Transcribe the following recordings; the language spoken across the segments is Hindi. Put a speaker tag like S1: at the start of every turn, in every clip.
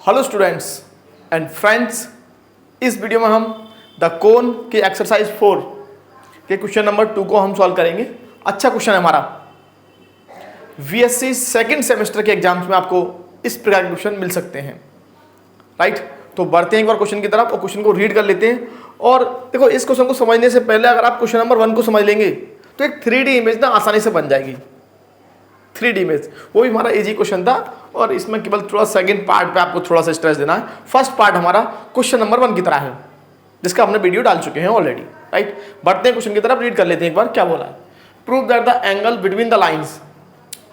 S1: हेलो स्टूडेंट्स एंड फ्रेंड्स, इस वीडियो में हम द कोन के एक्सरसाइज 4 के क्वेश्चन नंबर 2 को हम सॉल्व करेंगे। अच्छा क्वेश्चन है हमारा। VSC सेकंड सेमेस्टर के एग्जाम्स में आपको इस प्रकार के क्वेश्चन मिल सकते हैं, राइट। तो बढ़ते हैं एक बार क्वेश्चन की तरफ और क्वेश्चन को रीड कर लेते हैं। और देखो, इस क्वेश्चन को समझने से पहले अगर आप क्वेश्चन नंबर 1 को समझ लेंगे तो एक 3D इमेज ना आसानी से बन जाएगी। 3D इमेज वो भी हमारा इजी क्वेश्चन था और इसमें केवल थोड़ा सेकंड पार्ट पे आपको थोड़ा सा स्ट्रेस देना है। फर्स्ट पार्ट हमारा क्वेश्चन नंबर 1 की तरह है, जिसका हमने वीडियो डाल चुके हैं ऑलरेडी, राइट। बढ़ते हैं क्वेश्चन की तरफ, रीड कर लेते हैं एक बार क्या बोला है। Prove that the angle between the lines,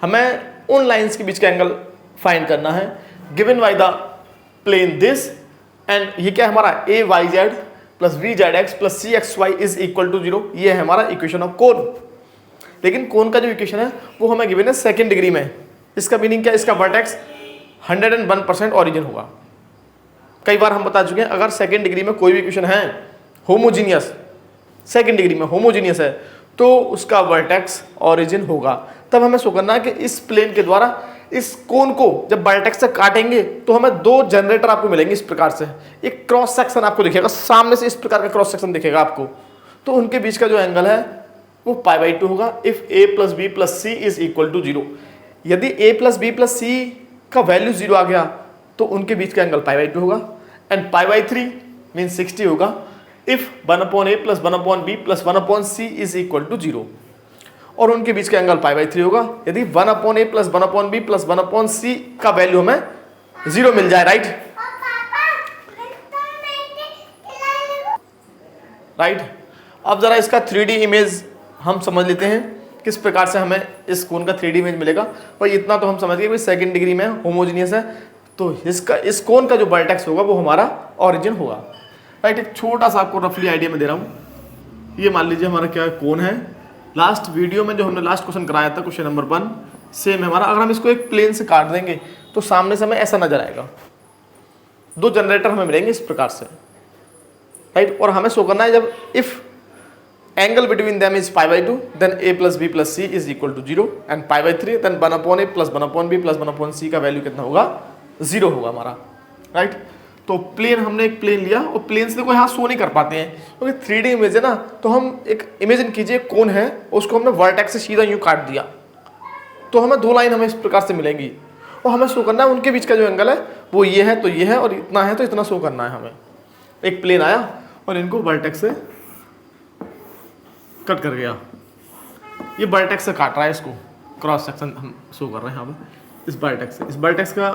S1: हमें उन लाइंस के बीच का एंगल फाइंड करना है given by the plane this, and ये क्या है हमारा AYZ plus VZX plus CXY is equal to 0। ये है हमारा इक्वेशन ऑफ कोन। लेकिन कोन का जो इक्वेशन है वो हमें गिवन है सेकंड डिग्री में। इसका मीनिंग क्या है? इसका वर्टेक्स 101% ऑरिजिन होगा। कई बार हम बता चुके हैं, अगर सेकंड डिग्री में कोई भी इक्वेशन है होमोजीनियस, सेकंड डिग्री में होमोजीनियस है, तो उसका वर्टेक्स ऑरिजिन होगा। तब हमें शो करना है कि इस प्लेन के द्वारा इस कोन को जब वर्टेक्स से काटेंगे तो हमें दो जनरेटर आपको मिलेंगे इस प्रकार से। एक क्रॉस सेक्शन आपको दिखेगा, सामने से इस प्रकार का क्रॉस सेक्शन दिखेगा आपको, तो उनके बीच का जो एंगल है वो π/2 होगा। If A plus B plus C is equal to 0, यदि A plus B plus C का वैल्यू 0 आ गया तो उनके बीच का एंगल π/2 होगा। एंड π/3 मीन 60 होगा if 1/A plus 1/B plus 1/C is equal to 0, और उनके बीच का एंगल π/3 होगा यदि 1/A plus 1/B plus 1/C का वैल्यू हमें 0 मिल जाए, राइट। राइट, अब जरा इसका 3D इमेज हम समझ लेते हैं किस प्रकार से हमें इस कोन का 3D इमेज मिलेगा। और इतना तो हम समझ गए कि सेकंड डिग्री में होमोजीनियस है, तो इसका इस कोन का जो वर्टेक्स होगा वो हमारा ऑरिजिन होगा, राइट। एक छोटा सा आपको रफली आइडिया में दे रहा हूँ। ये मान लीजिए हमारा क्या कोन है। लास्ट वीडियो में जो हमने लास्ट क्वेश्चन कराया था, क्वेश्चन नंबर 1 सेम है हमारा। अगर हम इसको एक प्लेन से काट देंगे तो सामने से हमें ऐसा नजर आएगा, दो जनरेटर हमें मिलेंगे इस प्रकार से, राइट। और हमें शो करना है जब if angle between them is π/2 then A plus B plus C is equal to 0 and π/3 then 1/A plus 1/B plus 1/C का वैल्यू कितना होगा? 0 होगा हमारा, राइट। तो प्लेन, हमने एक प्लेन लिया और प्लेन से कोई यहाँ शो नहीं कर पाते हैं क्योंकि 3D इमेज है ना। तो हम एक इमेजिन कीजिए कोन है, उसको हमने वर्टेक्स से सीधा यूँ काट दिया तो हमें दो लाइन हमें इस प्रकार से मिलेंगी और हमें शो करना है उनके बीच का जो एंगल है वो ये है तो ये है, और इतना है तो इतना शो करना है हमें। एक प्लेन आया और इनको वर्टेक्स से कट कर गया, ये वर्टेक्स से काट रहा है, इसको क्रॉस सेक्शन हम शो कर रहे हैं यहाँ पे इस वर्टेक्स से। इस वर्टेक्स का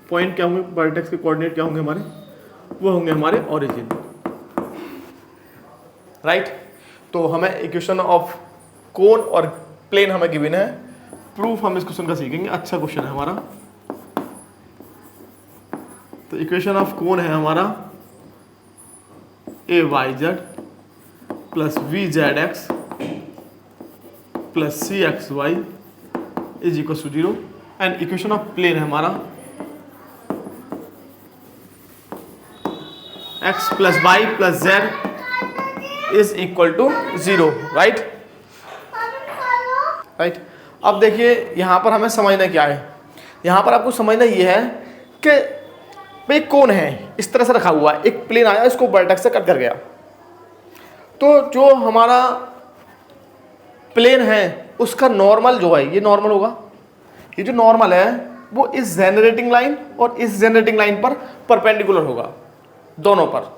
S1: पॉइंट क्या होंगे, वर्टेक्स के कोऑर्डिनेट क्या होंगे हमारे? वो होंगे हमारे ओरिजिन, राइट। तो हमें इक्वेशन ऑफ कोन और प्लेन हमें गिवन है। प्रूफ हम इस क्वेश्चन का सीखेंगे, अच्छा क्वेश्चन है हमारा। तो इक्वेशन ऑफ कोन है हमारा AYZ plus VZX plus CXY is equal to 0, and equation of plane है हमारा X plus Y plus Z is equal to 0, right. Right, अब देखिए यहाँ पर हमें समझना क्या है। यहाँ पर आपको समझना ये है कि भाई कौन है इस तरह से रखा हुआ है, एक प्लेन आया इसको वर्टेक्स से कट कर गया, तो जो हमारा प्लेन है उसका नॉर्मल जो है ये नॉर्मल होगा। ये जो नॉर्मल है वो इस जेनरेटिंग लाइन और इस जेनरेटिंग लाइन पर परपेंडिकुलर होगा, दोनों पर।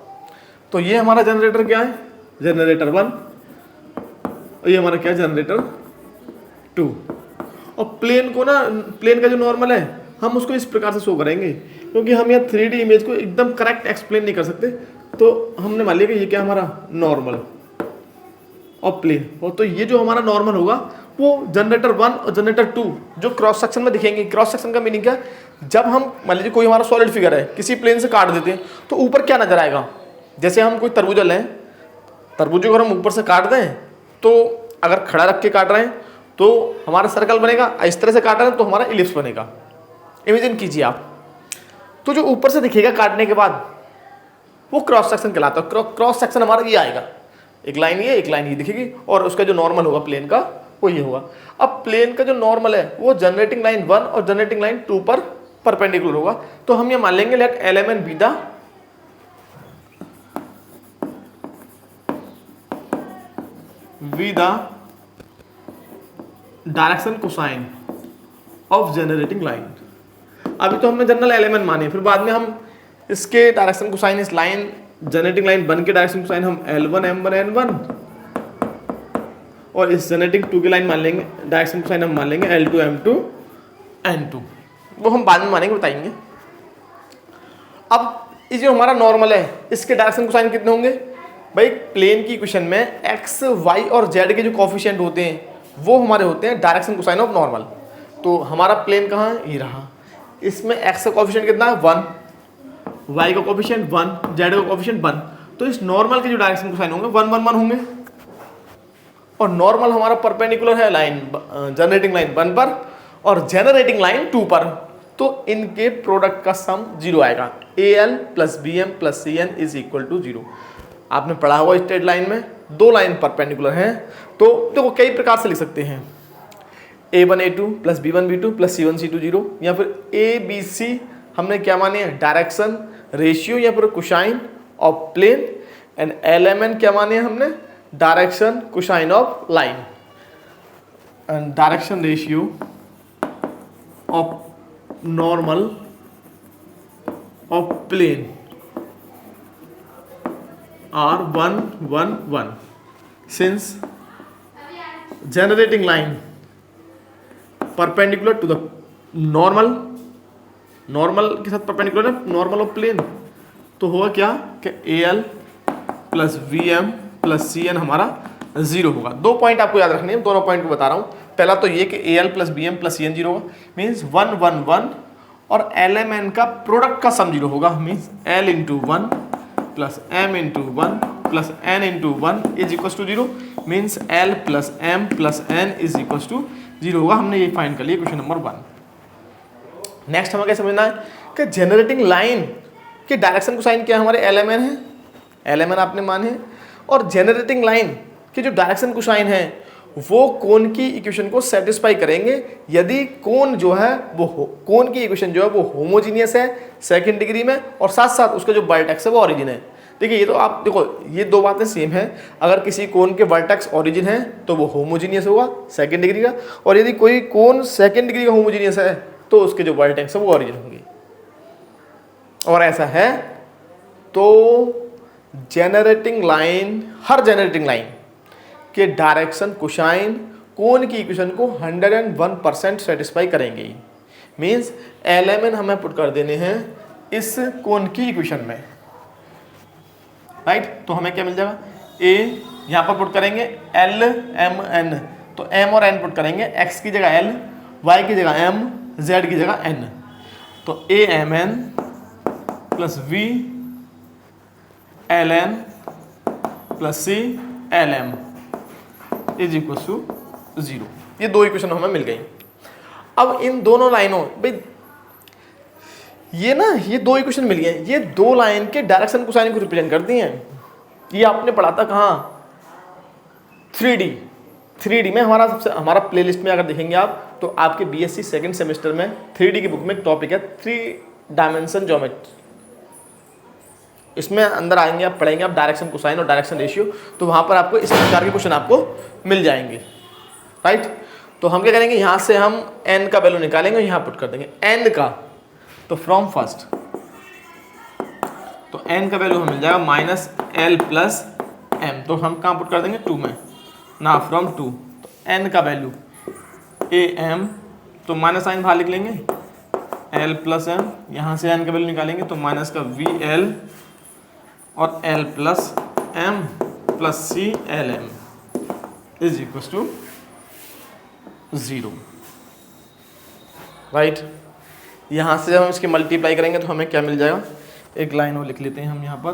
S1: तो ये हमारा जनरेटर क्या है? जनरेटर 1, और ये हमारा क्या है? जनरेटर 2। और प्लेन को ना, प्लेन का जो नॉर्मल है हम उसको इस प्रकार से शो करेंगे क्योंकि हम यहाँ 3D इमेज को एकदम करेक्ट एक्सप्लेन नहीं कर सकते, तो हमने मान लिया कि ये क्या हमारा नॉर्मल और प्लेन। और तो ये जो हमारा नॉर्मल होगा वो जनरेटर 1 और जनरेटर 2 जो क्रॉस सेक्शन में दिखेंगे। क्रॉस सेक्शन का मीनिंग क्या? जब हम मान लीजिए कोई हमारा सॉलिड फिगर है, किसी प्लेन से काट देते हैं तो ऊपर क्या नजर आएगा? जैसे हम कोई तरबूजा लें, तरबूजे को हम ऊपर से काट दें तो अगर खड़ा रख के काट रहे हैं तो हमारा सर्कल बनेगा, इस तरह से काट रहे हैं तो हमारा इलिप्स बनेगा। इमेजिन कीजिए आप, तो जो ऊपर से दिखेगा काटने के बाद वो क्रॉस सेक्शन कहलाता है। क्रॉस सेक्शन हमारा ये आएगा, एक लाइन ये एक लाइन ये दिखेगी, और उसका जो नॉर्मल होगा प्लेन का वो ये होगा। अब प्लेन का जो नॉर्मल है वो जनरेटिंग लाइन 1 और जनरेटिंग लाइन 2 पर परपेंडिकुलर होगा। तो हम ये मान लेंगे let element be the direction cosine of generating line. अभी तो हमने जनरल एलिमेंट माने, फिर बाद में हम इसके डायरेक्शन कोसाइन, इस लाइन जनरेटिंग लाइन वन के डायरेक्शन कोसाइन हम L1 M1 N1, और इस जनरेटिंग 2 की लाइन मान लेंगे डायरेक्शन कोसाइन हम मान लेंगे L2 M2 N2। वो हम बाद में मानेंगे, बताएंगे। अब ये जो हमारा नॉर्मल है इसके डायरेक्शन कोसाइन कितने होंगे भाई? प्लेन की इक्वेशन में x, y और z के जो कोफिशिएंट होते हैं वो हमारे होते हैं डायरेक्शन कोसाइन ऑफ नॉर्मल। तो हमारा प्लेन कहाँ है? ये रहा। इसमें x का कोफिशिएंट कितना है? 1, y का कोफिशिएंट 1, z का कोफिशिएंट 1। तो इस नॉर्मल के जो डायरेक्शन कोसाइन होंगे 1 1 1 होंगे। और नॉर्मल हमारा परपेंडिकुलर है लाइन जनरेटिंग लाइन 1 पर और जनरेटिंग लाइन 2 पर, तो इनके प्रोडक्ट का सम 0 आएगा। AL plus BM plus CN is equal to 0। आपने पढ़ा हुआ स्ट्रेट लाइन में दो लाइन परपेंडिकुलर हैं, तो देखो कई प्रकार से लिख सकते हैं। A1 A2 plus B1 B2 plus C1 C2 0, या फिर ABC हमने क्या माने? डायरेक्शन रेशियो या फिर cosine of plane, and LMN क्या माने हमने? Direction cosine of line, and direction ratio of normal of plane are 1 1 1 since generating line perpendicular to the normal के साथ परपेंडिकुलर है नॉर्मल ऑफ प्लेन। तो होगा क्या कि AL plus VM plus CN हमारा 0 होगा। 2 पॉइंट आपको याद रखने हैं, दोनों पॉइंट को बता रहा हूँ। पहला तो ये कि AL plus BM plus CN 0 होगा, मीन्स 1 1 1, और LMN का प्रोडक्ट का सम 0 होगा, means L into 1 plus M into 1 plus N into 1 is equal to 0, means L plus M plus N is equal to 0 होगा। हमने ये फाइंड कर लिया क्वेश्चन नंबर 1। नेक्स्ट हमें क्या समझना है कि जनरेटिंग लाइन के डायरेक्शन कोसाइन क्या हमारे? LMN है, LMN आपने माने हैं। और जनरेटिंग लाइन के जो डायरेक्शन कोसाइन है वो कोन की इक्वेशन को सेटिस्फाई करेंगे यदि कोन जो है वो कोन की इक्वेशन जो है वो होमोजीनियस है सेकंड डिग्री में, और साथ साथ उसका जो वर्टेक्स है वो ऑरिजिन है। देखिए ये तो आप देखो ये दो बातें सेम है। अगर किसी कोन के वर्टेक्स ऑरिजिन है तो वो होमोजीनियस होगा सेकंड डिग्री का, और यदि कोई कोन सेकंड डिग्री का होमोजीनियस है तो उसके जो वर्टेक्स है वो ऑरिजिन होंगे। और ऐसा है तो जनरेटिंग लाइन, हर जनरेटिंग लाइन के डायरेक्शन कोसाइन कोन की इक्वेशन को 101% सेटिस्फाई करेंगे। मीन्स LMN हमें पुट कर देने हैं इस कोन की इक्वेशन में, राइट। तो हमें क्या मिल जाएगा? A यहाँ पर पुट करेंगे L M N, तो M और N पुट करेंगे, X की जगह L, Y की जगह M, Z की जगह N। तो AMN plus V LN plus C LM is equal to 0। ये दो इक्वेशन हमें मिल गई। अब इन दोनों लाइनों भाई ये दो इक्वेशन मिल गए, ये दो लाइन के डायरेक्शन कोसाइन को रिप्रेजेंट करती हैं। ये आपने पढ़ा था कहाँ? 3D में हमारा प्लेलिस्ट में अगर देखेंगे आप तो आपके BSc सेकंड सेमेस्टर में 3D की बुक में एक टॉपिक है 3 डायमेंशन ज्योमेट्री। इसमें अंदर आएंगे आप पढ़ेंगे आप डायरेक्शन कोसाइन और डायरेक्शन रेशियो, तो वहाँ पर आपको इस प्रकार के क्वेश्चन आपको मिल जाएंगे, राइट। तो हम क्या करेंगे, यहाँ से हम n का वैल्यू निकालेंगे और यहाँ पुट कर देंगे n का। तो फ्रॉम फर्स्ट तो n का वैल्यू हमें मिल जाएगा माइनस L प्लस M, तो हम कहाँ पुट कर देंगे? 2 में ना, फ्रॉम 2। तो n का वैल्यू AM, तो माइनस साइन बाहर लिख लेंगे, L प्लस M, यहाँ से n का वैल्यू निकालेंगे तो माइनस का VL और L plus M plus C LM is equal to 0, right. यहाँ से जब हम इसके मल्टीप्लाई करेंगे तो हमें क्या मिल जाएगा? एक लाइन और लिख लेते हैं हम यहाँ पर,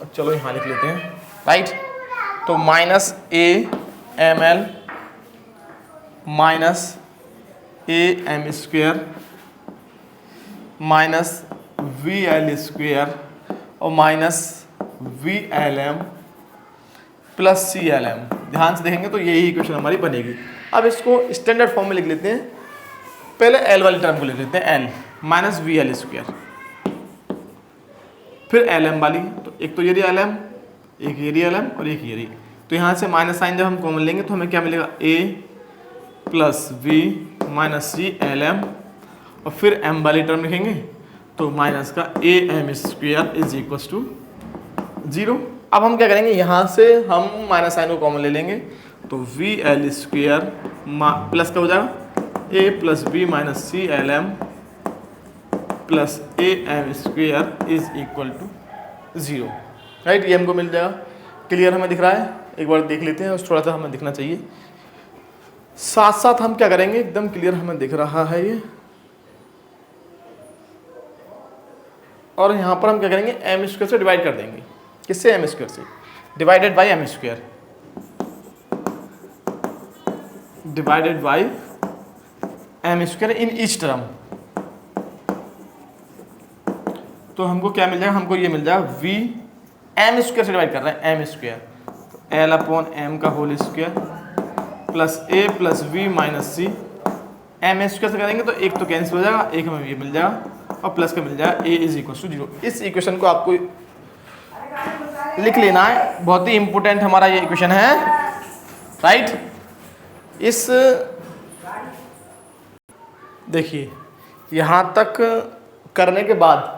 S1: चलो यहाँ लिख लेते हैं, राइट। तो minus AML minus AM square minus VL square और माइनस VLM प्लस CLM। ध्यान से देखेंगे तो यही इक्वेशन हमारी बनेगी। अब इसको स्टैंडर्ड फॉर्म में लिख लेते हैं। पहले एल वाली टर्म को लिख लेते हैं, L minus V L square, फिर एल एम वाली, तो एक तो ये रही एल एम, एक ये रही एल एम और एक ये रही। तो यहाँ से माइनस साइन जब हम कॉमन लेंगे तो हमें क्या मिलेगा, a plus we minus c l m, और फिर एम वाली टर्म लिखेंगे तो माइनस का a m square is equal to 0। अब हम क्या करेंगे, यहाँ से हम माइनस साइन को कॉमन ले लेंगे तो वी एल स्क्वायर प्लस का हो जाएगा a plus B minus c l m plus a m square is equal to 0, right. ये हमको मिल जाएगा। क्लियर हमें दिख रहा है, एक बार देख लेते हैं, थोड़ा सा हमें दिखना चाहिए। साथ साथ हम क्या करेंगे, एकदम क्लियर हमें दिख रहा है ये, और यहाँ पर हम क्या करेंगे, एम स्क्वायर से डिवाइड कर देंगे। किससे, एम स्क्वायर से, divided by M square, divided by M square in each term. तो हमको क्या मिल जाएगा, हमको ये मिल जाएगा वी एम स्क्वायर से डिवाइड कर रहे हैं, एम स्क्वायर, तो एल अपॉन एम का whole square plus A plus we minus C, M square से करेंगे तो एक तो कैंसिल हो जाएगा, एक हमें ये मिल जाएगा और प्लस का मिल जाएगा ए इज इक्वल टू 0। इस इक्वेशन को आपको लिख लेना है, बहुत ही इंपॉर्टेंट हमारा ये इक्वेशन है, राइट। इस देखिए यहाँ तक करने के बाद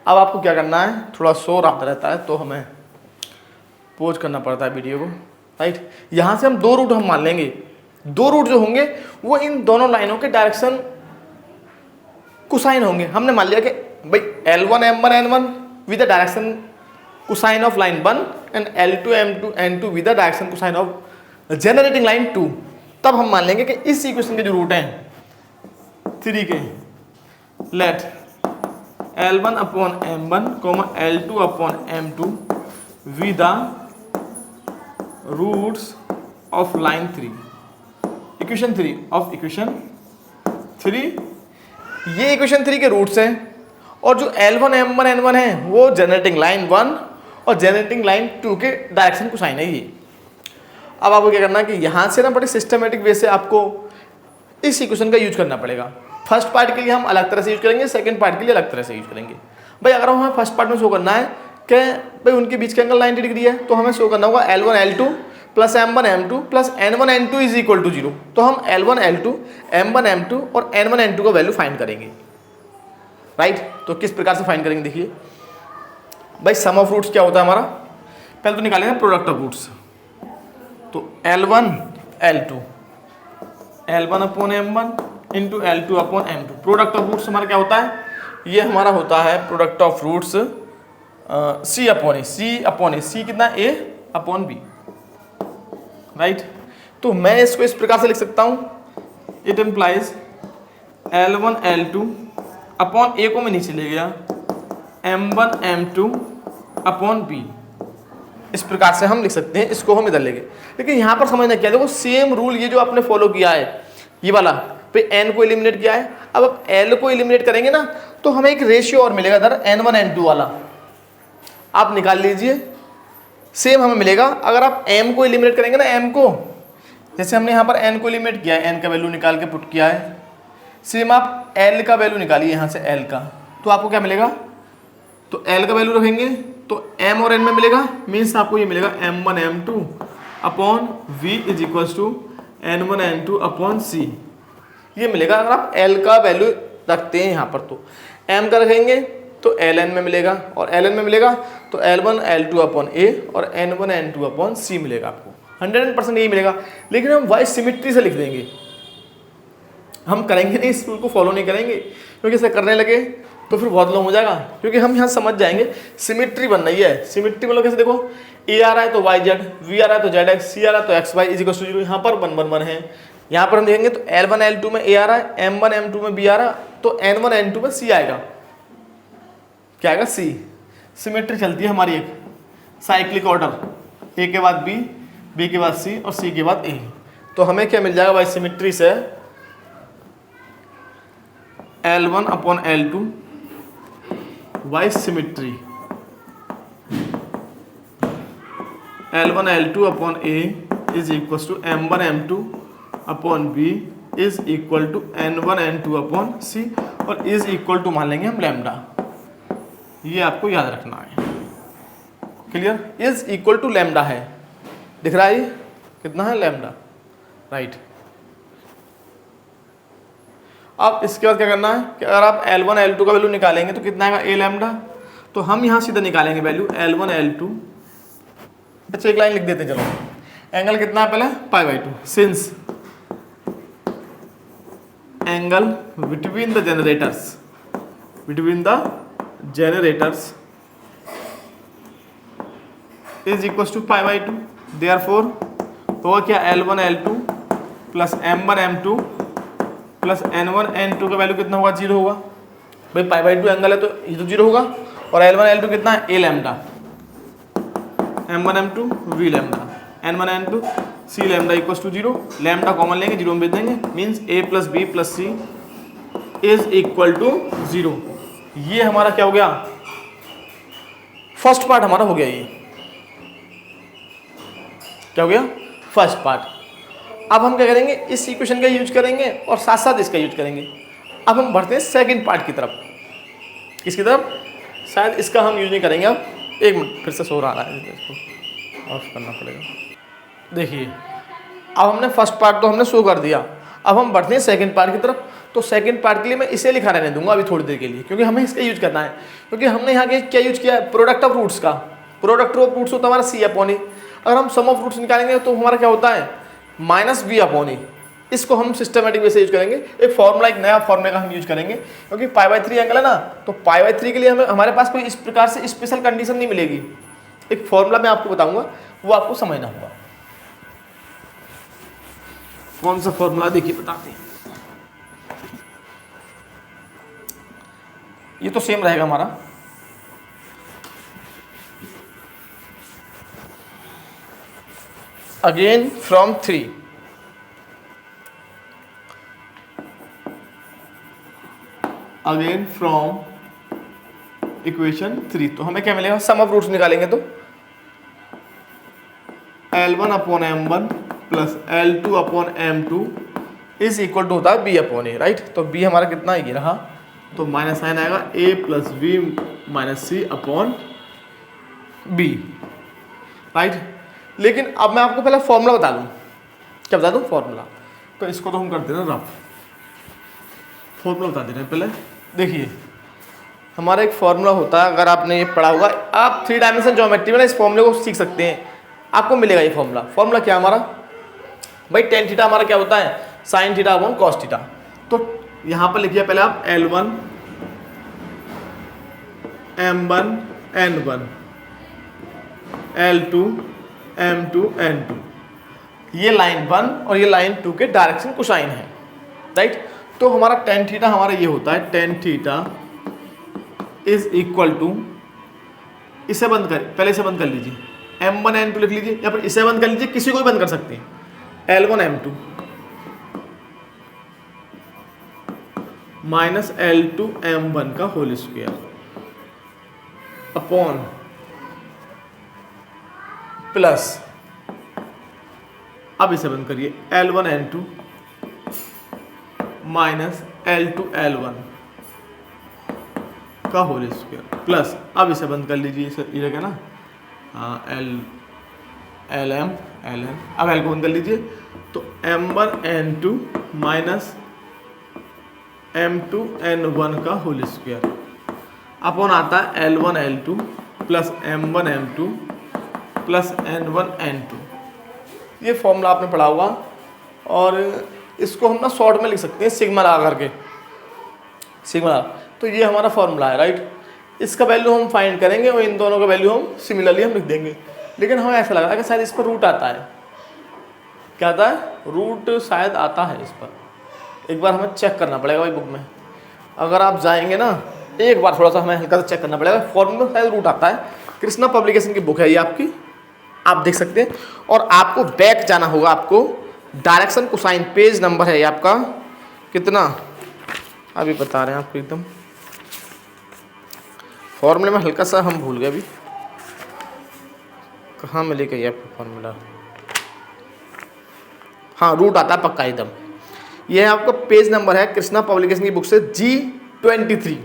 S1: अब आपको क्या करना है, थोड़ा शोर आता रहता है तो हमें पॉज करना पड़ता है वीडियो को, राइट। यहाँ से हम दो रूट हम मान लेंगे, दो रूट जो होंगे वो इन दोनों लाइनों के डायरेक्शन कोसाइन होंगे। हमने मान लिया कि भाई L1 M1 N1 with the direction cosine of line 1 and L2 M2 N2 with the direction cosine of generating line 2। तब हम मान लेंगे कि इस इक्वेशन के जो रूट हैं 3 के, let L1 upon M1 L2 upon M2 with the roots of line 3, equation 3 of equation 3। ये इक्वेशन 3 के रूट्स हैं, और जो L1 M1 N1 है वो जनरेटिंग लाइन 1 और जनरेटिंग लाइन 2 के डायरेक्शन को साइन है ये। अब आपको क्या करना है कि यहाँ से ना बड़े सिस्टमेटिक वे से आपको इस इक्वेशन का यूज करना पड़ेगा। फर्स्ट पार्ट के लिए हम अलग तरह से यूज करेंगे, सेकंड पार्ट के लिए अलग तरह से यूज करेंगे। भाई अगर हमें फर्स्ट पार्ट में शो करना है कि भाई उनके बीच का एंगल 90 डिग्री है, तो हमें शो करना होगा L1 L2 plus M1 M2 plus N1 N2 is equal to 0। तो हम L1 L2 M1 M2 और N1 N2 का वैल्यू फाइंड करेंगे, राइट। तो किस प्रकार से फाइंड करेंगे, देखिए भाई सम ऑफ रूट्स क्या होता है हमारा, पहले तो निकालेंगे प्रोडक्ट ऑफ रूट्स। तो L1 L2 L1 upon M1 into L2 upon M2, product of roots हमारा क्या होता है, ये हमारा होता है product of roots C upon A, C कितना, A अपॉन B, राइट। तो मैं इसको इस प्रकार से लिख सकता हूँ, it implies L1 L2 upon A को मैं नीचे ले गया, M1 M2 अपॉन B, इस प्रकार से हम लिख सकते हैं, इसको हम इधर ले गए। लेकिन यहाँ पर समझना क्या है, देखो सेम रूल ये जो आपने फॉलो किया है, ये वाला पे n को एलिमिनेट किया है, अब L को एलिमिनेट करेंगे ना तो हमें एक रेशियो और मिलेगा इधर N1 N2 वाला, आप निकाल लीजिए, सेम हमें मिलेगा। अगर आप m को एलिमिनेट करेंगे ना, m को, जैसे हमने यहाँ पर n को एलिमिनेट किया है, n का वैल्यू निकाल के पुट किया है, सेम आप l का वैल्यू निकालिए यहाँ से l का, तो आपको क्या मिलेगा, तो l का वैल्यू रखेंगे तो m और n में मिलेगा, मीन्स आपको ये मिलेगा M1 M2 upon v is equals to N1 N2 upon c, ये मिलेगा। अगर आप l का वैल्यू रखते हैं यहाँ पर तो m का रखेंगे तो ln में मिलेगा, और ln में मिलेगा तो L1 L2 अपॉन a और N1 N2 अपॉन c मिलेगा आपको, 100% यही मिलेगा। लेकिन हम वाई सिमिट्री से लिख देंगे, हम करेंगे नहीं, इस रूल को फॉलो नहीं करेंगे, क्योंकि इसे करने लगे तो फिर बहुत लॉन्ग हो जाएगा। क्योंकि हम यहाँ समझ जाएंगे सिमिट्री बन रही है, सिमिट्री मतलब कैसे, देखो a आ रहा है तो y z, v आ रहा है तो z x, c आ रहा है तो x y is equal to 0, यहाँ पर 1 1 1 है। यहाँ पर हम देखेंगे तो L1 L2 में a आ रहा है, M1 M2 में b आ रहा है, तो N1 N2 में c आएगा, क्या आएगा, c। सिमेट्री चलती है हमारी एक साइक्लिक ऑर्डर, a के बाद b, b के बाद c और c के बाद a। तो हमें क्या मिल जाएगा भाई सिमेट्री से, L1 upon L2 by symmetry, L1 L2 upon a is equal to M1 M2 upon b is equal to n1 n2 upon c, और इज इक्वल टू मान लेंगे हम लैम्डा। ये आपको याद रखना है। Clear? Is equal to lambda है, दिख रहा है ये कितना है लैम्डा, राइट। अब इसके बाद क्या करना है कि अगर आप L1 L2 का वैल्यू निकालेंगे तो कितना आएगा a लैम्डा, तो हम यहाँ सीधा निकालेंगे वैल्यू L1 L2। अच्छा एक लाइन लिख देते हैं, चलो। एंगल कितना है पहले π/2, since angle between the generators is equal to π/2, therefore तो क्या L1 L2 plus M1 M2 plus N1 N2 का वैल्यू कितना होगा, 0 होगा। भाई π/2 एंगल है तो ये तो 0 होगा, और L1 L2 कितना है a lambda, M1 M2 v lambda, N1 N2 c lambda equal to 0। Lambda common लेंगे, 0 में भेज देंगे, means a plus b plus c is equal to 0। ये हमारा क्या हो गया, फर्स्ट पार्ट हमारा हो गया। ये क्या हो गया, फर्स्ट पार्ट। अब हम क्या करेंगे, इस इक्वेशन का यूज करेंगे और साथ साथ इसका यूज करेंगे। अब हम बढ़ते हैं सेकंड पार्ट की तरफ। किसकी तरफ, शायद इसका हम यूज नहीं करेंगे। अब एक मिनट, फिर से शोर आ रहा है, इसको ऑफ करना पड़ेगा। देखिए अब हमने फर्स्ट पार्ट तो हमने शो कर दिया, अब हम बढ़ते हैं सेकंड पार्ट की तरफ। तो सेकंड पार्ट के लिए मैं इसे लिखा रहने दूंगा अभी थोड़ी देर के लिए, क्योंकि हमें इसका यूज करना है। क्योंकि हमने यहाँ के क्या यूज किया है, प्रोडक्ट ऑफ रूट्स का। प्रोडक्ट ऑफ रूट्स होता है हमारा c/e। अगर हम सम ऑफ रूट्स निकालेंगे तो हमारा क्या होता है, -v/e। इसको हम सिस्टमेटिक वे से यूज करेंगे। एक फॉर्मूला, एक नया फॉर्मूले का हम यूज करेंगे, क्योंकि π/3 एंगल है ना, तो π/3 के लिए हमारे पास कोई इस प्रकार से स्पेशल कंडीशन नहीं मिलेगी। एक फॉर्मूला मैं आपको बताऊंगा, वो आपको समझना होगा। कौन सा फॉर्मूला, देखिए बताते हैं। ये तो सेम रहेगा हमारा, again from 3, again from equation 3। तो हमें क्या मिलेगा, सम ऑफ रूट्स निकालेंगे तो L1 upon M1 plus L2 upon M2 is equal to होता है b/a, राइट। तो b हमारा कितना ये रहा, तो माइनस साइन आएगा a plus v minus c upon b, right. लेकिन अब मैं आपको पहले फॉर्मूला बता दूं। क्या बता दूं, फॉर्मूला। तो इसको तो हम करते हैं रफ, फॉर्मूला बता दे रहे हैं पहले। देखिए हमारा एक फॉर्मूला होता है, अगर आपने ये पढ़ा होगा, आप 3 डायमेंशन ज्योमेट्री में ना इस फॉर्मूले को सीख सकते हैं, आपको मिलेगा ये फॉर्मूला। फॉर्मूला क्या हमारा भाई, tan थीटा हमारा क्या होता है, sin theta upon cos theta. तो यहाँ पर लिखिए पहले आप L1 M1 N1 L2 M2 N2, ये लाइन 1 और ये लाइन 2 के डायरेक्शन कोसाइन है, राइट। तो हमारा tan थीटा हमारा ये होता है, tan theta is equal to, इसे बंद कर, पहले इसे बंद कर लीजिए, M1 N2 लिख लीजिए, या फिर इसे बंद कर लीजिए, किसी को भी बंद कर सकते हैं, L1 M2 minus L2 M1 का होल स्क्वायर अपॉन प्लस, अब इसे बंद करिए, L1 N2 minus L2 L1 का होल स्क्वायर प्लस, अब इसे बंद कर लीजिए, इसे ये रहेगा ना, LM LN, अब L को बंद कर लीजिए, तो M1 N2 minus M2 N1 का होल स्क्वायर अपॉन आता है L1 L2 plus M1 M2 plus N1 N2। ये फॉर्मूला आपने पढ़ा होगा, और इसको हम ना शॉर्ट में लिख सकते हैं सिग्मा लगा करके, सिग्मा। तो ये हमारा फॉर्मूला है, राइट। इसका वैल्यू हम फाइंड करेंगे और इन दोनों का वैल्यू हम सिमिलरली हम लिख देंगे। लेकिन हमें ऐसा लग रहा है कि शायद इस पर रूट आता है। क्या आता है, रूट शायद आता है इस पर। एक बार हमें चेक करना पड़ेगा भाई बुक में, अगर आप जाएंगे ना एक बार थोड़ा सा हमें हल्का सा चेक करना पड़ेगा। फॉर्मूला शायद रूट आता है, कृष्णा पब्लिकेशन की बुक है ये आपकी, आप देख सकते हैं। और आपको बैक जाना होगा, आपको डायरेक्शन कोसाइन पेज नंबर है ये आपका कितना, अभी बता रहे हैं आपको एकदम। फॉर्मूले में हल्का सा हम भूल गए अभी, कहाँ में लेके गया आपको फॉर्मूला। हाँ रूट आता है पक्का एकदम, ये है आपका पेज नंबर है कृष्णा पब्लिकेशन की बुक से G23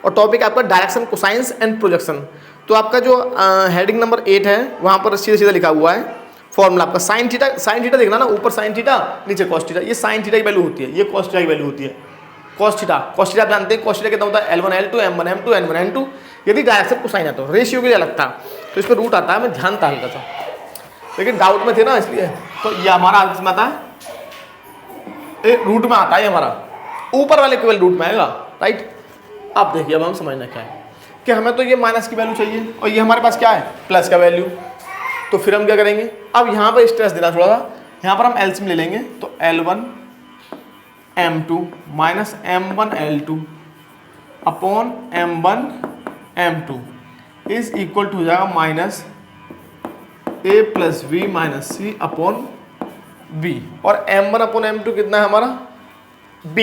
S1: और टॉपिक आपका डायरेक्शन कोसाइंस एंड प्रोजेक्शन। तो आपका जो हेडिंग नंबर 8 है वहाँ पर सीधा सीधा लिखा हुआ है फॉर्मूला आपका साइन थीटा देखना ना, ऊपर साइन थीटा नीचे कॉस थीटा, ये साइन थीटा की वैल्यू होती है, ये कॉस थीटा की वैल्यू होती है। कॉस थीटा आप जानते हैं कॉस थीटा कितना होता है L1 L2 M1 M2 N1 N2। यदि डायरेक्शन कोसाइन है तो रेशियो के लिए अलग था, तो इस पर रूट आता है, मैं ध्यान था हल्का सा, लेकिन डाउट में थे ना इसलिए। तो ये हमारा आंसर में आता है रूट में आता है, हमारा ऊपर वाले केवल रूट में आएगा, राइट। अब देखिए अब हम समझना क्या है कि हमें तो ये माइनस की वैल्यू चाहिए और ये हमारे पास क्या है प्लस का वैल्यू। तो फिर हम क्या करेंगे, अब यहाँ पर स्ट्रेस देना थोड़ा सा, यहाँ पर हम एलसीएम ले लेंगे। तो L1 M2 minus M1 L2 upon M1 M2 is equal to हो जाएगा minus A plus V minus C upon B। और M1 अपॉन M2 कितना है हमारा B।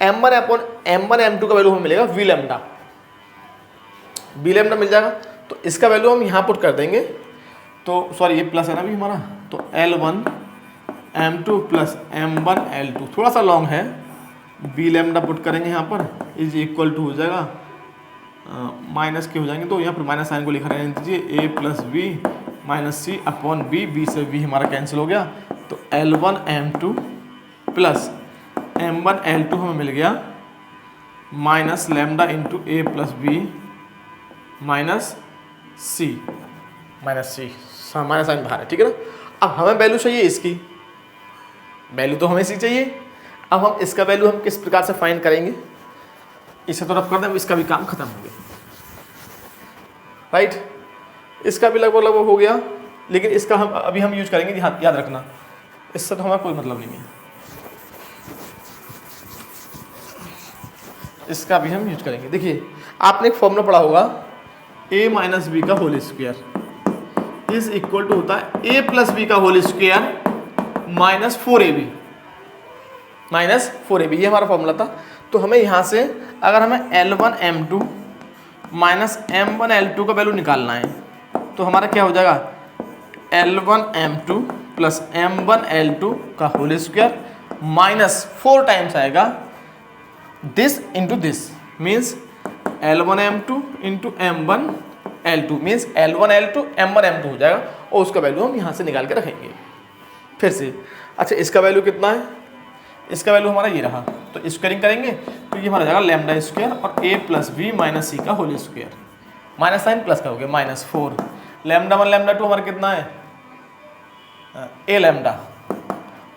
S1: M1 upon M1 M2 का वैल्यू हमें मिलेगा V लैम्डा, B लैम्डा मिल जाएगा। तो इसका वैल्यू हम यहाँ पुट कर देंगे, तो सॉरी ये प्लस है ना भी हमारा, तो L1 M2 plus M1 L2 थोड़ा सा लॉन्ग है, B लैम्डा पुट करेंगे यहाँ पर इज इक्वल टू हो जाएगा माइनस के हो जाएंगे, तो यहाँ पर माइनस साइन को लिखा रहने दीजिए A plus B minus C upon B, B से B हमारा कैंसिल हो गया। तो L1 M2 plus M1 L2 हमें मिल गया minus lambda into A plus B minus C minus sign बाहर है, ठीक है ना। अब हमें वैल्यू चाहिए इसकी, वैल्यू तो हमें इसी चाहिए। अब हम इसका वैल्यू हम किस प्रकार से फाइंड करेंगे, इसे तो रफ कर दें, इसका भी काम खत्म हो गया, राइट। इसका भी लगभग हो गया, लेकिन इसका हम अभी हम यूज करेंगे, याद रखना, इससे तो हमें कोई मतलब नहीं है, इसका भी हम यूज करेंगे। देखिए आपने एक फॉर्मूला पढ़ा होगा A माइनस बी का whole square is equal to होता है A प्लस बी का होल स्क्वायर माइनस 4AB, ये हमारा फॉर्मूला था। तो हमें यहाँ से अगर हमें L1 M2 minus M1 L2 का वैल्यू निकालना है, तो हमारा क्या हो जाएगा L1 M2 plus M1 L2 का होल स्क्वायर माइनस 4 टाइम्स आएगा this into this, means L1 M2 into M1 L2 means L1 L2 M1 M2 हो जाएगा, और उसका वैल्यू हम यहाँ से निकाल के रखेंगे फिर से। अच्छा इसका वैल्यू कितना है, इसका वैल्यू हमारा ये रहा, तो स्क्वायरिंग करेंगे तो ये हमारा जाएगा लैम्डा स्क्वायर और A प्लस बी माइनस सी का whole square, minus sine plus का हो गया माइनस 4, लैम्डा 1 लैम्डा 2 हमारा कितना है A lambda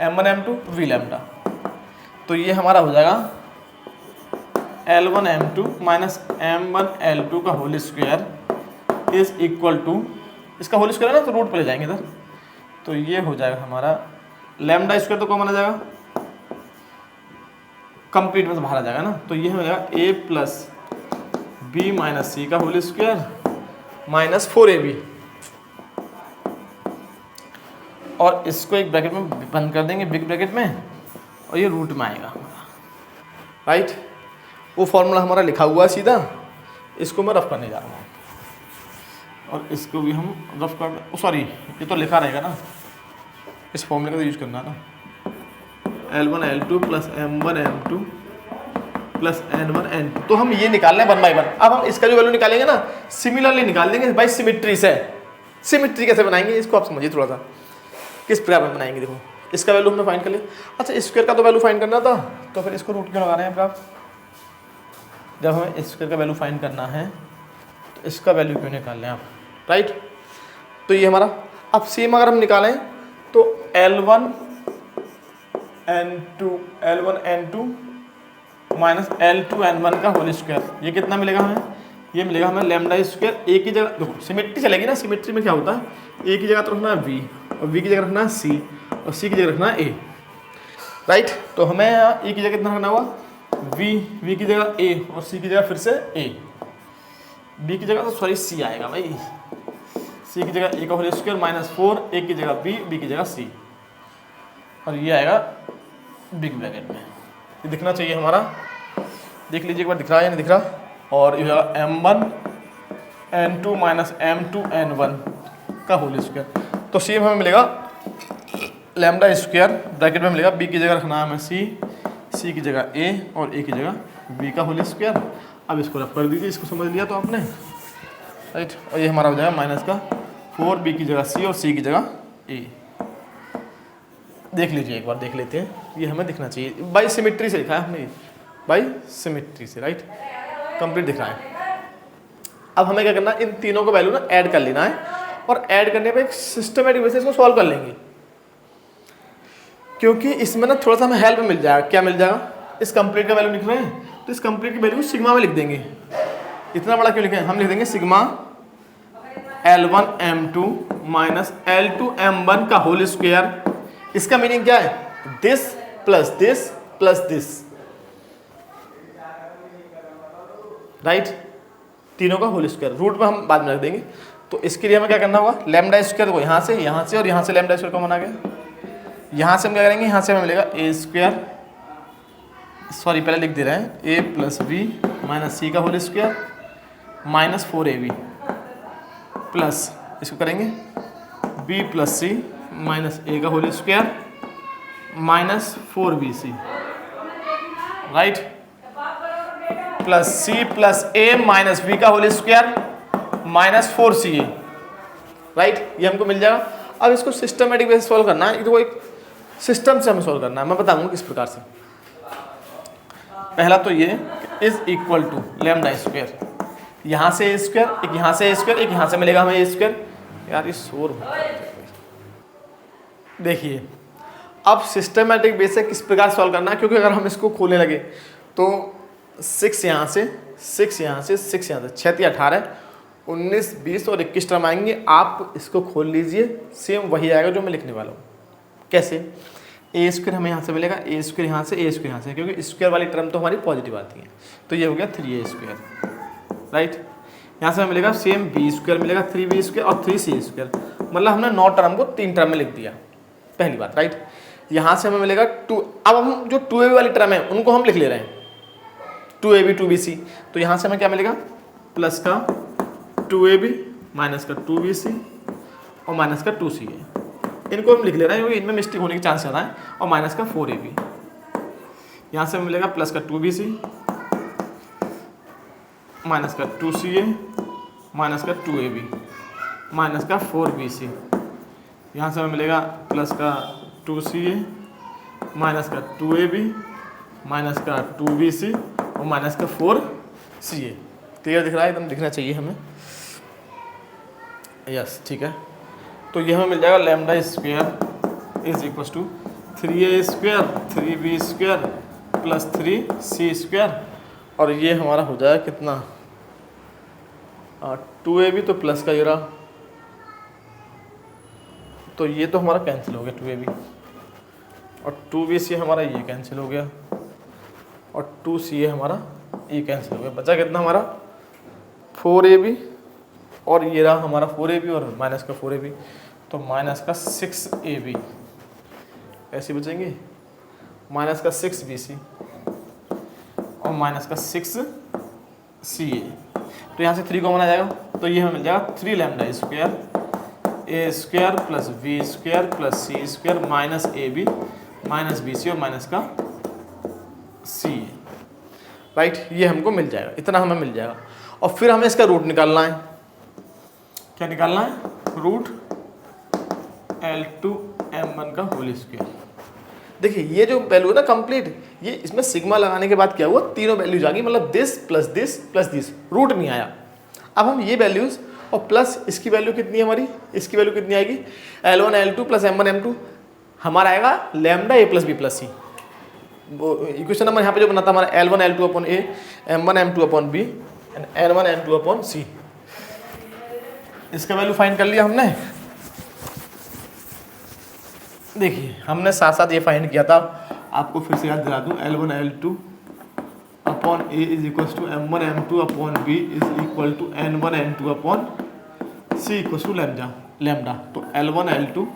S1: M1 M2 V lambda. तो ये हमारा हो जाएगा L1 M2 minus M1 L2 का whole square is equal to, इसका होल स्क्वायर है ना तो रूट पे ले जाएंगे इधर, तो ये हो जाएगा हमारा लैम्डा स्क्वायर तो कौन माना जाएगा कंप्लीट में से बाहर आ जाएगा ना, तो ये हो जाएगा A प्लस बी माइनस सी का होल स्क्वायर माइनस 4AB, और इसको एक ब्रैकेट में बंद कर देंगे बिग ब्रैकेट में, और ये रूट में आएगा, राइट। वो फॉर्मूला हमारा लिखा हुआ है सीधा, इसको मैं रफ करने जा रहा हूँ, और इसको भी हम रफ कर, सॉरी ये तो लिखा रहेगा ना, इस फॉर्मूले का तो यूज करना ना, L1 L2 plus M1 M2 plus N1 N2, तो हम ये निकाल रहे हैं 1 बाई 1। अब हम इसका जो वैल्यू निकालेंगे ना सिमिलरली निकाल देंगे भाई, सिमिट्री से। सिमिट्री कैसे बनाएंगे इसको आप समझिए थोड़ा सा, किस प्रकार में बनाएंगे। देखो इसका वैल्यू हमने फाइंड कर लिया, अच्छा स्क्वायर का तो वैल्यू फाइंड करना था, तो फिर इसको रूट क्यों लगा रहे हैं आप, जब हमें स्क्वायर का वैल्यू फाइंड करना है तो इसका वैल्यू क्यों निकाल लें आप, राइट। तो ये हमारा, अब सेम अगर हम निकालें तो L1 N2 minus L2 N1 का होल स्क्वायर, ये कितना मिलेगा हमें, ये मिलेगा हमें लैम्डा स्क्वायर। ए की जगह देखो सिमेट्री चलेगी ना, सिमेट्री में क्या होता है ए की जगह तो रखना है V, और V की जगह रखना है C, और C की जगह रखना है A, राइट। तो हमें यहाँ ए की जगह कितना रखना हुआ V की जगह A, और C की जगह फिर से A, B की जगह तो सॉरी C आएगा भाई, C की जगह A का होल स्क्वायर माइनस 4, A की जगह B की जगह C, और ये आएगा बिग ब्रैकेट में। ये दिखना चाहिए हमारा, देख लीजिए एक बार दिख रहा है या नहीं दिख रहा। और ये होगा M1 N2 minus M2 N1 का होल स्क्वायर, तो सेम हमें मिलेगा लैम्डा स्क्वायर ब्रैकेट में मिलेगा, बी की जगह रखना है हमें सी की जगह ए और ए की जगह बी का होल स्क्वायर। अब इसको रफ कर दीजिए, इसको समझ लिया तो आपने, राइट। और ये हमारा हो जाएगा माइनस का 4 बी की जगह सी और सी की जगह ए। देख लीजिए एक बार, देख लेते हैं, ये हमें दिखना चाहिए। बाई सिमेट्री से लिखा है हमने, बाई सिमेट्री से, राइट, कंप्लीट दिख रहा है। अब हमें क्या करना है, इन तीनों को वैल्यू ना ऐड कर लेना है, और ऐड करने पे एक सिस्टमेटिक बेसिस को सॉल्व कर लेंगे, क्योंकि इसमें ना थोड़ा सा हमें हेल्प मिल जाएगा। क्या मिल जाएगा, इस कंप्लीट का वैल्यू लिख रहे हैं तो इस कंप्लीट की वैल्यू सिग्मा में लिख देंगे। इतना बड़ा क्यों लिखें, हम लिख देंगे sigma L1 M2 minus L2 M1 का होल स्क्वायर। इसका मीनिंग क्या है, this plus this plus this, right, तीनों का होल स्क्वायर। रूट में हम बाद में रख देंगे। तो इसके लिए हमें क्या करना होगा, लैम्डा स्क्वायर को यहाँ से और यहाँ से लैम्डा स्क्वायर कॉमन आ गया। यहाँ से हम क्या करेंगे, यहाँ से हमें मिलेगा ए स्क्वायर, सॉरी पहले लिख दे रहे हैं, ए प्लस बी माइनस सी का whole square minus 4ab plus इसको करेंगे b plus c minus a का whole square minus 4bc, right, plus c plus a minus B का whole square minus 4ca, right. ये हमको मिल जाएगा। अब इसको सिस्टमेटिक वे से सॉल्व करना है, तो एक सिस्टम से हमें सॉल्व करना है। मैं बताऊंगा किस प्रकार से। पहला तो ये is equal to lambda square, यहाँ से ए स्क्वायर, एक यहाँ से ए स्क्वायर, एक यहाँ से मिलेगा हमें ए स्क्वायर। यार ये शोर हो रहा है। देखिए अब सिस्टमेटिक वे से किस प्रकार सॉल्व करना है, क्योंकि अगर हम इसको खोलने लगे तो 6 यहाँ से 6 यहाँ से 6 यहाँ से 6 या 18 19 20 और 21 टर्म आएंगे। आप इसको खोल लीजिए, सेम वही आएगा जो मैं लिखने वाला हूँ। कैसे, ए स्क्वायर हमें यहाँ से मिलेगा, ए स्क्वायर यहाँ से, ए स्क्वायर यहाँ से, क्योंकि स्क्वायर वाली टर्म तो हमारी पॉजिटिव आती है। तो ये हो गया 3a स्क्वायर, राइट। यहाँ से हमें मिलेगा सेम बी स्क्वायर मिलेगा, 3b स्क्वायर और 3c स्क्वायर। मतलब हमने 9 टर्म को 3 टर्म में लिख दिया, पहली बात, राइट। यहाँ से हमें मिलेगा 2। अब हम जो 2ab वाली टर्म है उनको हम लिख ले रहे हैं, 2ab 2bc। तो यहाँ से हमें क्या मिलेगा, प्लस का 2ab माइनस का 2bc और माइनस का 2ca। इनको हम लिख ले रहे हैं क्योंकि इनमें मिस्टेक होने के चांस ज़्यादा है। और माइनस का 4ab, यहाँ से मिलेगा प्लस का 2bc माइनस का 2ca माइनस का 2ab माइनस का 4bc। यहाँ से हमें मिलेगा प्लस का 2ca माइनस का 2ab माइनस का 2bc और माइनस का 4ca। क्लियर दिख रहा है, एकदम दिखना चाहिए हमें, यस, ठीक है। तो ये हमें मिल जाएगा lambda square is equal to 3a square 3b square plus 3c square. और ये हमारा हो जाएगा कितना, 2ab तो प्लस का ये रहा, तो ये तो हमारा कैंसिल हो गया 2ab, और 2bc हमारा ये कैंसिल हो गया, और 2ca हमारा ये कैंसिल हो गया। बचा कितना हमारा 4ab, और ये रहा हमारा 4ab और माइनस का 4ab, तो माइनस का 6ab ऐसे बचेंगे, माइनस का 6bc और माइनस का 6ca। तो यहाँ से 3 कॉमन आ जाएगा, तो ये हमें मिल जाएगा 3 lambda square a square plus b square plus c square minus ab minus bc और माइनस का ca, राइट। ये हमको मिल जाएगा, इतना हमें मिल जाएगा। और फिर हमें इसका रूट निकालना है। क्या निकालना है, रूट L2 M1 का होल स्क्वायर। देखिए ये जो वैल्यू है ना कंप्लीट, ये इसमें सिग्मा लगाने के बाद क्या हुआ, तीनों वैल्यूज आ गई, मतलब this plus this plus this, root नहीं आया। अब हम ये वैल्यूज और प्लस इसकी वैल्यू कितनी है हमारी, इसकी वैल्यू कितनी आएगी, L1 L2 plus M1 M2, हमारा आएगा lambda a plus B plus C. Equation number यहाँ पे जो बनाता हमारा L1 L2 upon a, M1 M2 upon b and N1 N2 upon c। इसका वैल्यू फाइंड कर लिया हमने। देखिए हमने साथ साथ ये फाइंड किया था, आपको फिर से याद दिला दूँ, L1 L2 upon a is equal to M1 M2 upon b is equal to N1 N2 upon c equal to lambda. तो L1 L2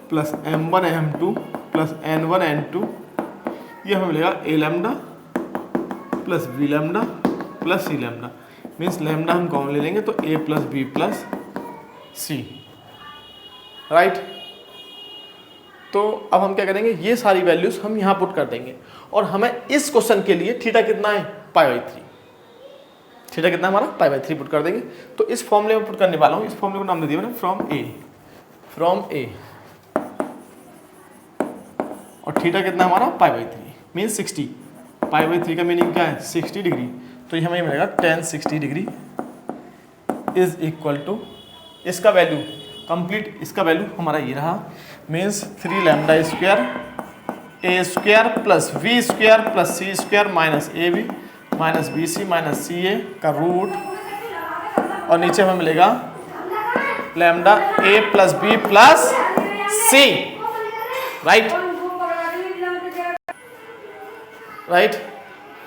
S1: plus M1 M2 plus N1 N2, ये हमें मिलेगा a lambda plus b lambda plus c lambda, means lambda हम कॉमन ले लेंगे तो a plus b plus c, right. तो अब हम क्या करेंगे, ये सारी वैल्यूज हम यहाँ पुट कर देंगे और हमें इस क्वेश्चन के लिए थीटा कितना है, π/3। थीटा कितना हमारा π/3 पुट कर देंगे। तो इस फॉर्मूले में पुट करने वाला हूँ, इस फॉर्मूले को नाम दे दिया मैंने फ्रॉम ए और थीटा कितना हमारा π/3 मीन 60। π/3 का मीनिंग क्या है, 60 डिग्री। तो ये हमें मिलेगा tan 60 degree is equal to, इसका वैल्यू कंप्लीट, इसका वैल्यू हमारा ये रहा, means 3 lambda square a square plus v square plus c square minus a b minus b C minus C a का रूट, और नीचे हमें मिलेगा lambda a plus B plus c. Right.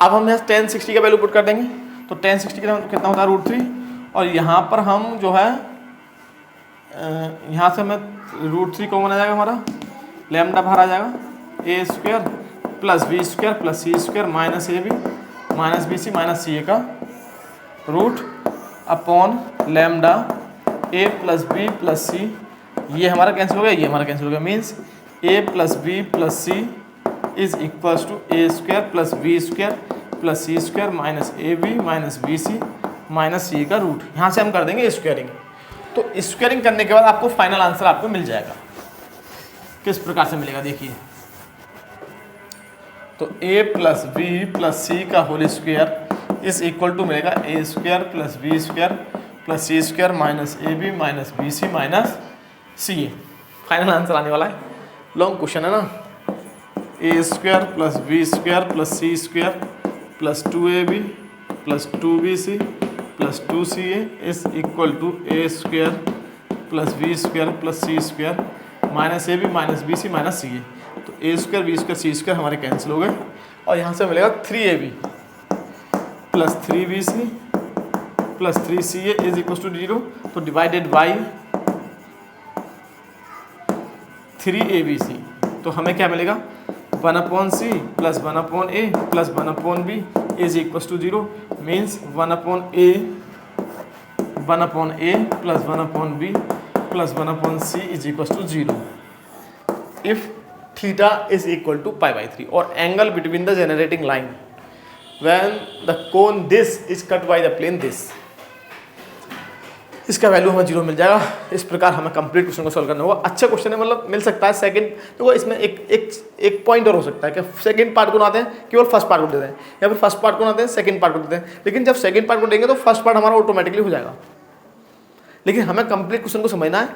S1: अब हम यहाँ tan 60 का वैल्यू पुट कर देंगे। तो tan 60 का कितना होता है, √3, और यहाँ पर हम जो है यहाँ से हमें √3 कॉमन आ जाएगा, हमारा लैम्डा बाहर आ जाएगा, a square plus b square plus c square minus a b minus b C minus C a का root upon lambda a plus B plus c, ये हमारा कैंसिल हो गया, ये हमारा कैंसिल हो गया, means a plus B plus c is equals to a square plus b square plus c square minus a b minus b C minus सी का रूट। यहाँ से हम कर देंगे स्क्वायरिंग। तो स्क्वायरिंग करने के बाद आपको फाइनल आंसर आपको मिल जाएगा। किस प्रकार से मिलेगा देखिए, तो a plus B plus c का whole square is equal to मिलेगा a square plus b square plus c square minus a b minus b C minus C a. Final answer आने वाला है, लॉन्ग क्वेश्चन है ना। A square plus b square plus c square plus 2ab plus 2bc plus 2ca is equal to a square plus b square plus c square minus a b minus b C minus C A. तो A square B square C square हमारे कैंसिल हो गए और यहाँ से मिलेगा 3ab plus 3bc plus 3ca is equal to 0। तो डिवाइडेड बाई 3abc, तो हमें क्या मिलेगा 1/c plus 1/a plus 1/b is equal to 0, means 1/a plus 1/b plus 1/c is equal to 0 if theta is equal to π/3 और angle between the generating line when the cone this is cut by the plane this, इसका वैल्यू हमें 0 मिल जाएगा। इस प्रकार हमें कंप्लीट क्वेश्चन को सॉल्व करना होगा। अच्छा क्वेश्चन है, मतलब मिल सकता है सेकंड। देखो इसमें एक पॉइंट और हो सकता है कि सेकंड पार्ट को आते हैं केवल फर्स्ट पार्ट को देते हैं, या फिर फर्स्ट पार्ट को आते हैं सेकंड पार्ट को देते हैं। लेकिन जब सेकंड पार्ट को देंगे तो फर्स्ट पार्ट हमारा ऑटोमेटिकली हो जाएगा। लेकिन हमें कंप्लीट क्वेश्चन को समझना है।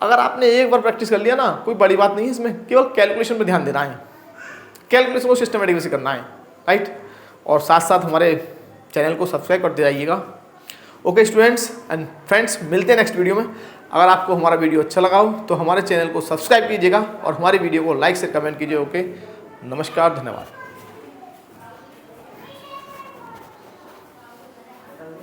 S1: अगर आपने एक बार प्रैक्टिस कर लिया ना, कोई बड़ी बात नहीं है इसमें, केवल कैलकुलेशन पर ध्यान देना है, कैलकुलेशन को सिस्टमेटिक से करना है। राइट। और साथ साथ हमारे चैनल को सब्सक्राइब करते जाइएगा। ओके स्टूडेंट्स एंड फ्रेंड्स, मिलते हैं नेक्स्ट वीडियो में। अगर आपको हमारा वीडियो अच्छा लगा हो तो हमारे चैनल को सब्सक्राइब कीजिएगा और हमारी वीडियो को लाइक से कमेंट कीजिए। ओके, नमस्कार, धन्यवाद।